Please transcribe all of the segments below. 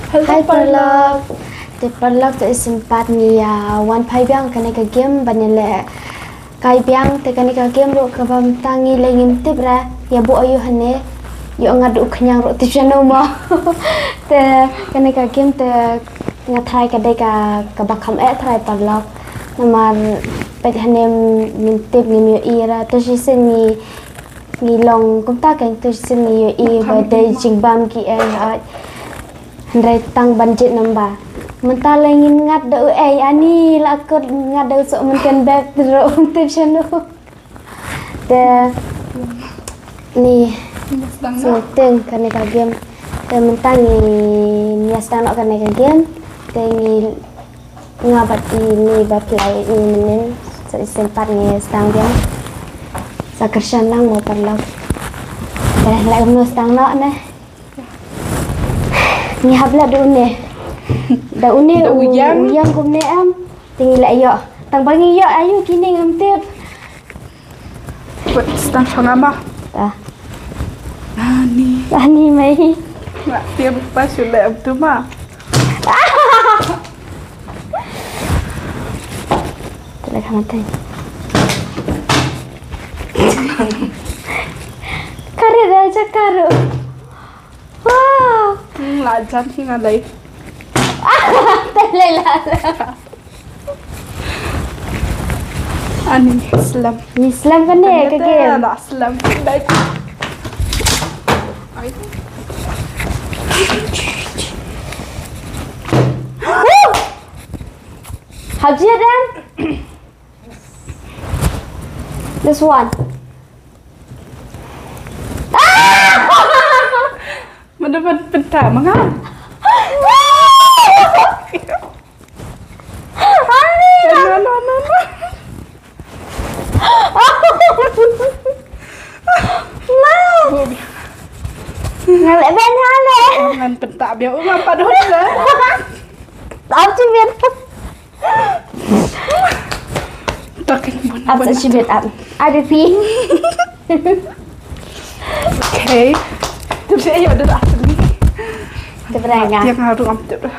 Hai Perlok. Di Perlok tu sempat ni wan pai biang kena ke game banyak kai biang te kena ke game ro ke bam tangi le ngim tip ra ya bu ayu hane yo ngadu kenyang ro tijan ma te kena ke game te ngathai ke dai ka bakam thai Perlok namar pe hane ngim tip ngim yo ira to si sen ni long công tác cảnh tôi xin nhiều ý và đây trình bam kia Handai tang banjit namba. Mentah ingin ngat do ani lah aku ngat do sok mungkin back terus untuk channel. Dan ni seteng kena game. Dan mentah ni sedang nak kena game. Dan ni ngabat ini baplay ini menin sempat ni sedang game. Sakersan lang mau Perlok. Dan lagi menus sedang nak ne. Ni habla daun ni uyang kum ni am tinggi lah yo tang bangi yo ayu kini ngam tip buat stang sangama ni mai nak tiap pas sudah tu mah telah kamatay kare raja karo wow lajan hingga lagi ani Islam kan ni ke game Islam baik Haji dan this one mendapat penta mengam Ngalek ben hale. Ngan penta biar umam padahal lah. Tao chi biết. Takin bon. Up sa chi biết up. I repeat. Okay. Tu saya ada dah ni. Keberangan. Yang harus ambil dah.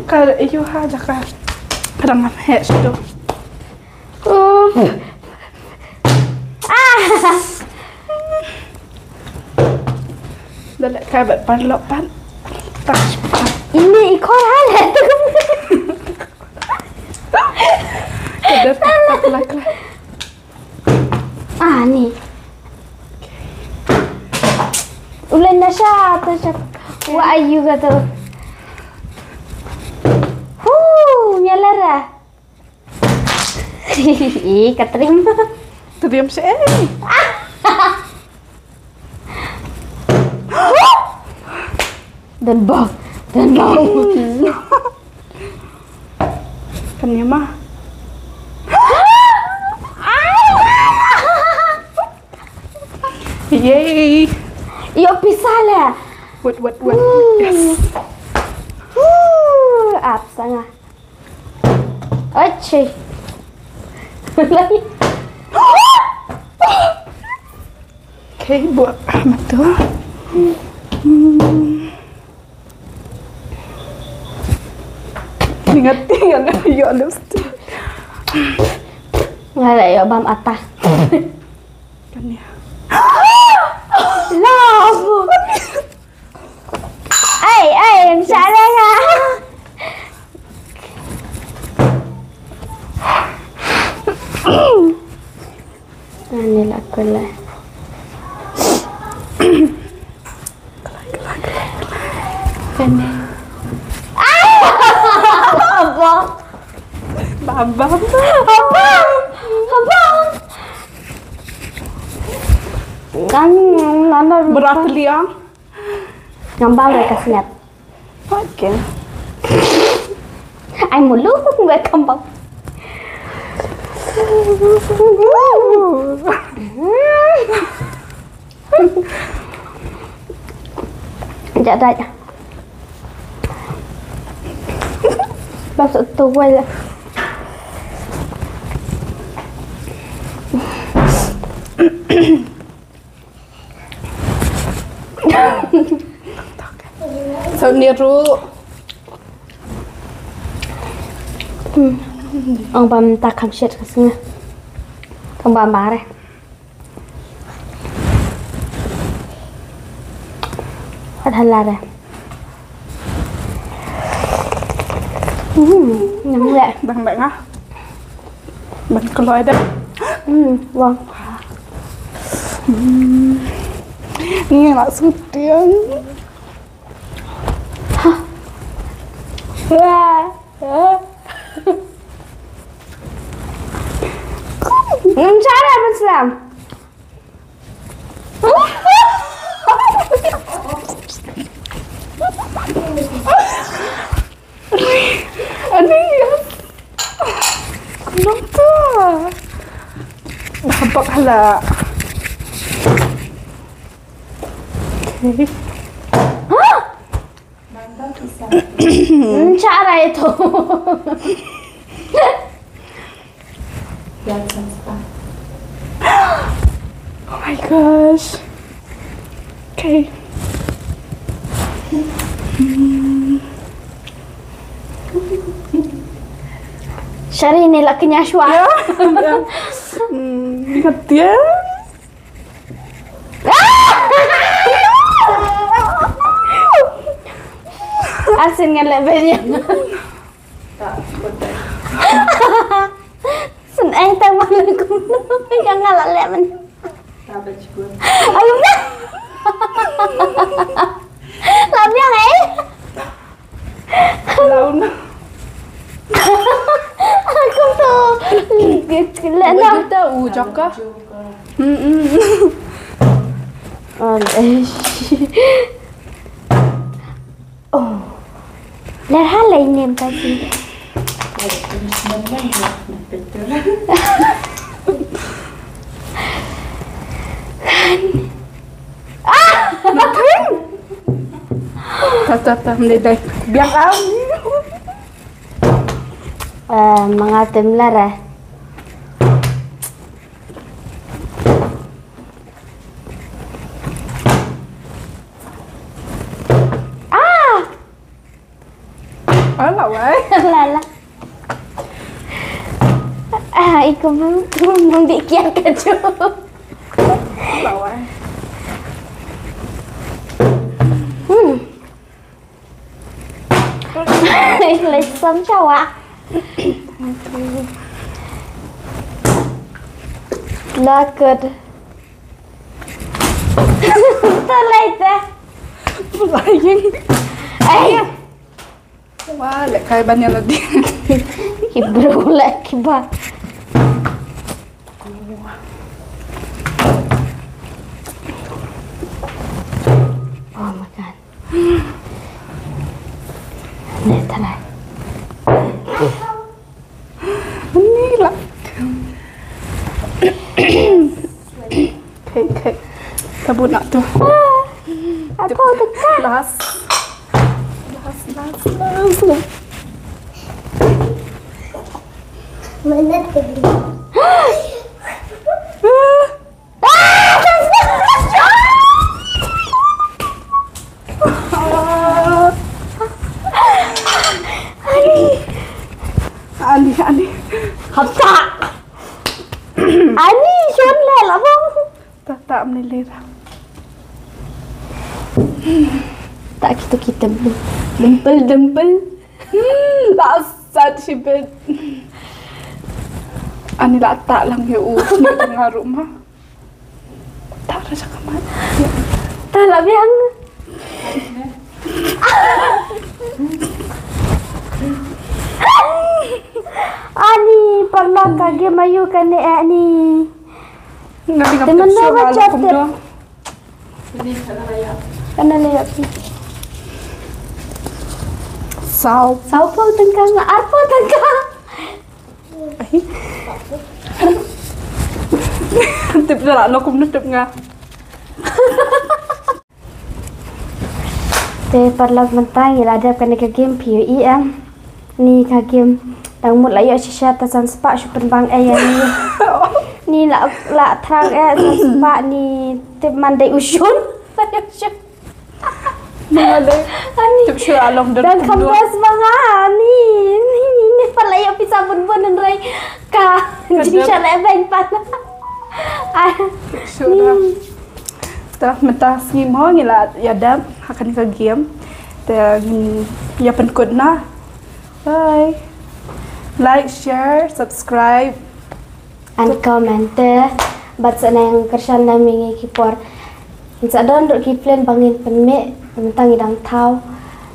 Kalau iyo aja kan. Kadang head tu. Dah kabat Perlok pan. Tak. Ini ikor hale tu. Dah tak lagi. Ni. Ulan na siya. Wa ayu ka to. Nyalara. Katerima. Terdiam saya. Dan bau. Kan ya mah. Yay. Iyo pisah lah. What. Yes. Up sana. Oci. Lagi. Okay, buat tu. Ingat yo lust. Ngalak yo bam atas. Kan ya. Love. Ay, salah lah. Ini lah kelah. Kena. Abang. Kan nana Berat liang. ngambang mereka snap. Okay. Ai mulu gue kembang. Dạ đây. Bao sự tôi quay lại. Niru. Ông bà mình ta khám xét cái gì ông bà đây thật là đây nóng lẹ Bằng bạn á. Mình có loại đấy. vâng Nghe là sút tiếng. Cara mình làm Ani ya. Kenapa? Nampak lah. cara itu Oh my gosh. Okay. Syari ini lakinya Ashwa. Ingat dia. Asin nga levelnya. Sen ay tama lang kung yang ngalah lemon. Ayun na. Làm yang ấy. Laun. Không to. Lẽ nào Kita ujak kah? Oh. Lẽ hát lấy niềm ta gì? Tata, đây. Biang áo. Mga timlar eh. Là vậy. Là ikaw mong dikian ka dyan. Là vậy. Lấy sớm chào ạ. Là good. Ta lấy ra. Lại nhưng. Ay! Wah, lại kayak banyak lagi. Ibro lại kiba. Oh my god. Nè ta lại. Ini lah. Okay. Tabut nak tu. Apa dekat? Last. Mana tadi? Ani. Hợp tạ. Ani xuân lên là không? Tak menilai. Tak kita dempel. Lasat sibet. Ani lah tak lang hiu di tengah rumah. Tak rasa kaman. Tak lah biang. Ani pernah kage mayu kan ni. Nanti Temen kapit apa siya chat? malam Kana lihat. Sao Sao po tengkang arpo tengkang. Tiếp ra nó cũng nứt nga. Te parlag mentang ila ada kan ka game PUE ni ka game tang mut layo shisha ta san spa shu penbang ni ni la thang san spa ni te mandai usun Mengalih. Ani. Tip sure along Dan kembas mga ni palaya pisa bun dan ray ka. Jadi siya ben pat. Ay. Sure. Ta mentas ngi mo ngi la ya dam akan ka game. Ta ya penkut na. Bye. Like, share, subscribe. And comment bat sa nang kersan namin kipor. Insa don ro kiplen bangin penme mentang idang tau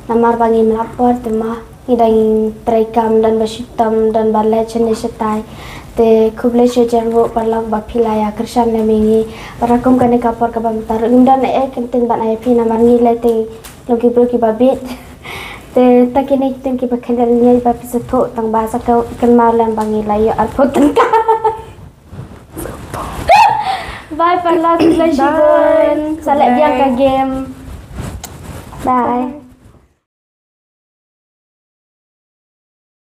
namar bangin melapor tema idang trekam dan basitam dan balai chene setai te kuble sejar wo parlang bapilaya kersan namin parakum kane kapor kabam tar indan kenten ban ai pi namar ngilai te logi bro ki babit te takini ten ki bakandal nyai ba pisato tang bahasa kan malan bangilayo alpotan ka. Bye parlang pleasure. Salat dia ka game. Bye.